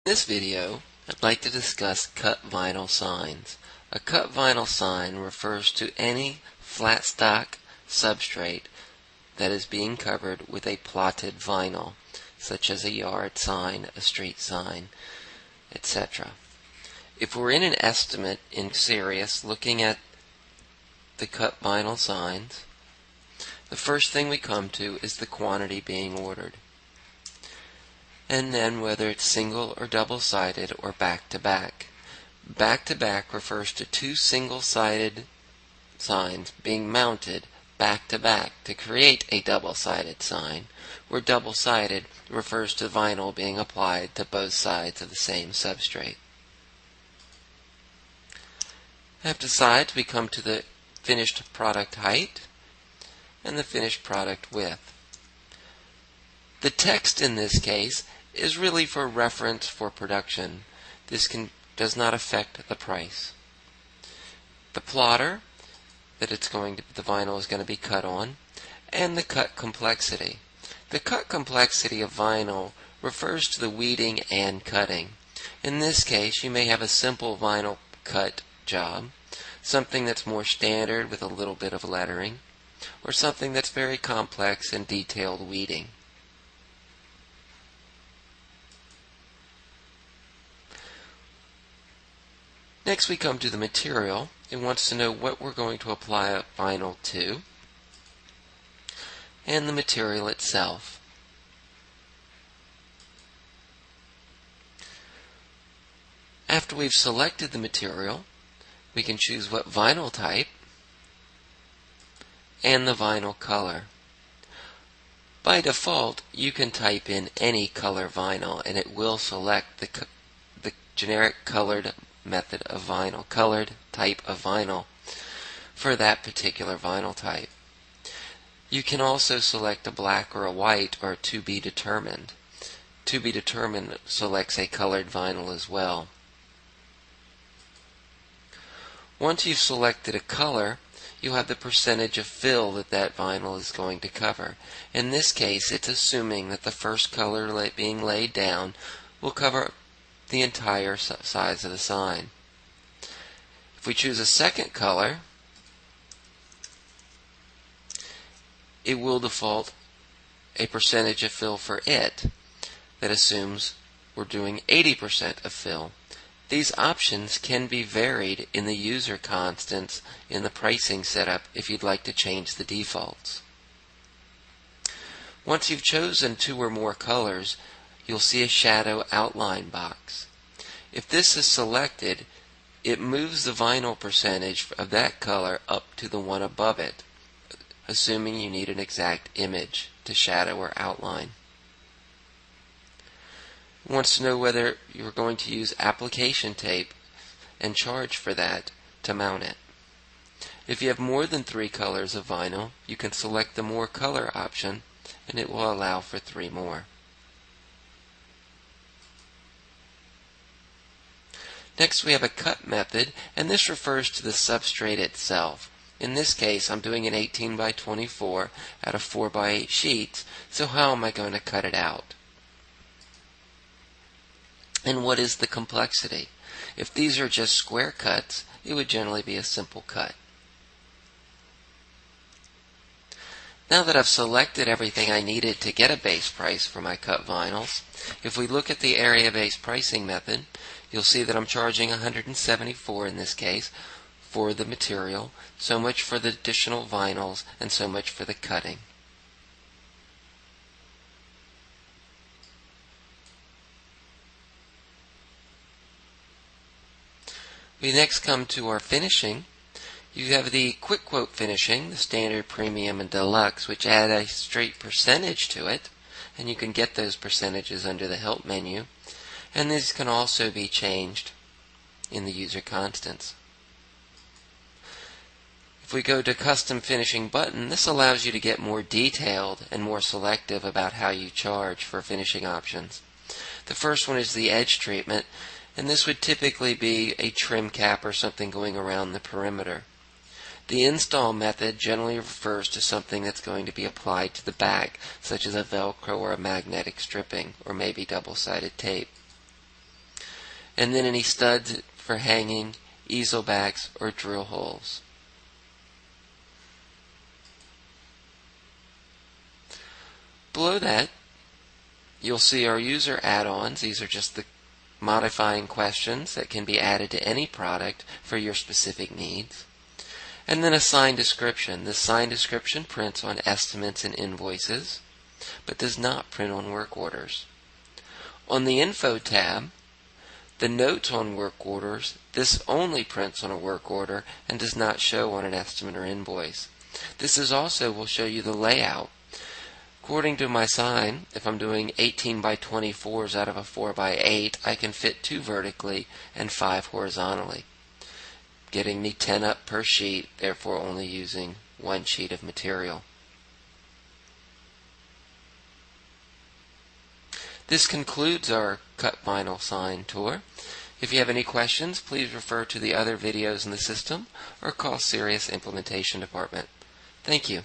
In this video, I'd like to discuss cut vinyl signs. A cut vinyl sign refers to any flat stock substrate that is being covered with a plotted vinyl, such as a yard sign, a street sign, etc. If we're in an estimate in serious looking at the cut vinyl signs, the first thing we come to is the quantity being ordered, and then whether it's single or double-sided or back-to-back. Back-to-back refers to two single-sided signs being mounted back-to-back to create a double-sided sign, where double-sided refers to vinyl being applied to both sides of the same substrate. After sides, we come to the finished product height and the finished product width. The text in this case is really for reference for production. This does not affect the price. The plotter that the vinyl is going to be cut on, and the cut complexity. The cut complexity of vinyl refers to the weeding and cutting. In this case, you may have a simple vinyl cut job, something that's more standard with a little bit of lettering, or something that's very complex and detailed weeding. Next we come to the material. It wants to know what we're going to apply a vinyl to, and the material itself. After we've selected the material, we can choose what vinyl type and the vinyl color. By default, you can type in any color vinyl and it will select the generic colored method of vinyl, colored type of vinyl for that particular vinyl type. You can also select a black or a white or to be determined. To be determined selects a colored vinyl as well. Once you've selected a color, you'll have the percentage of fill that vinyl is going to cover. In this case, it's assuming that the first color being laid down will cover the entire size of the sign. If we choose a second color, it will default a percentage of fill for it that assumes we're doing 80% of fill. These options can be varied in the user constants in the pricing setup if you'd like to change the defaults. Once you've chosen two or more colors, you'll see a shadow outline box. If this is selected, it moves the vinyl percentage of that color up to the one above it, assuming you need an exact image to shadow or outline. It wants to know whether you're going to use application tape and charge for that to mount it. If you have more than 3 colors of vinyl, you can select the more color option and it will allow for 3 more. Next we have a cut method, and this refers to the substrate itself. In this case, I'm doing an 18 by 24 out of 4 by 8 sheets, so how am I going to cut it out? And what is the complexity? If these are just square cuts, it would generally be a simple cut. Now that I've selected everything I needed to get a base price for my cut vinyls, if we look at the area-based pricing method, you'll see that I'm charging $174 in this case for the material, so much for the additional vinyls, and so much for the cutting. We next come to our finishing. You have the quick quote finishing, the standard, premium, and deluxe, which add a straight percentage to it, and you can get those percentages under the help menu, and these can also be changed in the user constants. If we go to custom finishing button, this allows you to get more detailed and more selective about how you charge for finishing options. The first one is the edge treatment, and this would typically be a trim cap or something going around the perimeter. The install method generally refers to something that's going to be applied to the back, such as a Velcro or a magnetic stripping, or maybe double-sided tape. and then any studs for hanging, easel backs, or drill holes. Below that, you'll see our user add-ons. These are just the modifying questions that can be added to any product for your specific needs. And then a sign description. This sign description prints on estimates and invoices, but does not print on work orders. On the Info tab, the notes on work orders, this only prints on a work order and does not show on an estimate or invoice. This will show you the layout. According to my sign, if I'm doing 18 by 24s out of a 4 by 8, I can fit 2 vertically and 5 horizontally, getting me 10 up per sheet, therefore only using 1 sheet of material. This concludes our cut vinyl sign tour. If you have any questions, please refer to the other videos in the system or call Sirius Implementation Department. Thank you.